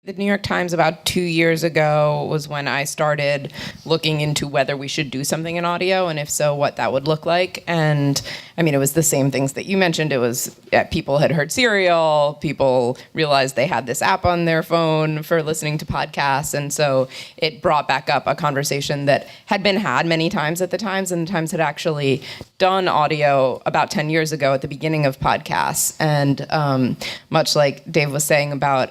The New York Times about 2 years ago was when I started looking into whether we should do something in audio, and if so, what that would look like. And I mean, it was the same things that you mentioned. It was people had heard Serial, people realized they had this app on their phone for listening to podcasts, and so it brought back up a conversation that had been had many times at the Times, and the Times had actually done audio about 10 years ago at the beginning of podcasts. And much like Dave was saying about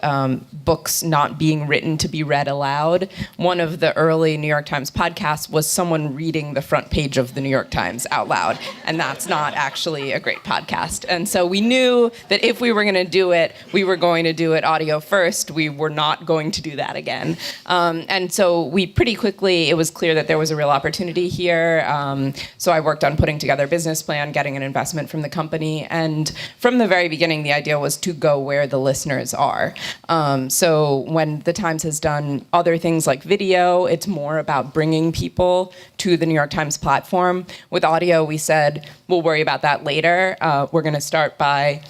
books not being written to be read aloud, one of the early New York Times podcasts was someone reading the front page of the New York Times out loud, and that's not actually a great podcast. And so we knew that if we were going to do it, we were going to do it audio first. We were not going to do that again. And so we pretty quickly, it was clear that there was a real opportunity here. So I worked on putting together a business plan, getting an investment from the company, and from the very beginning, the idea was to go where the listeners are. So when the Times has done other things like video, it's more about bringing people to the New York Times platform. With audio, we said, we'll worry about that later. We're going to start by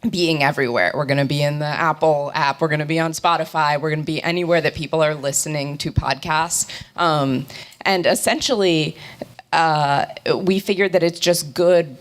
being everywhere. We're going to be in the Apple app. We're going to be on Spotify. We're going to be anywhere that people are listening to podcasts. And essentially, we figured that it's just good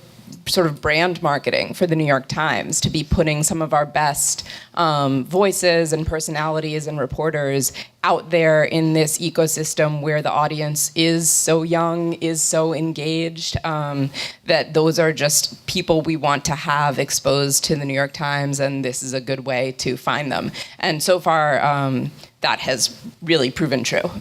sort of brand marketing for the New York Times to be putting some of our best voices and personalities and reporters out there in this ecosystem where the audience is so young, is so engaged, that those are just people we want to have exposed to the New York Times, and this is a good way to find them. And so far, that has really proven true.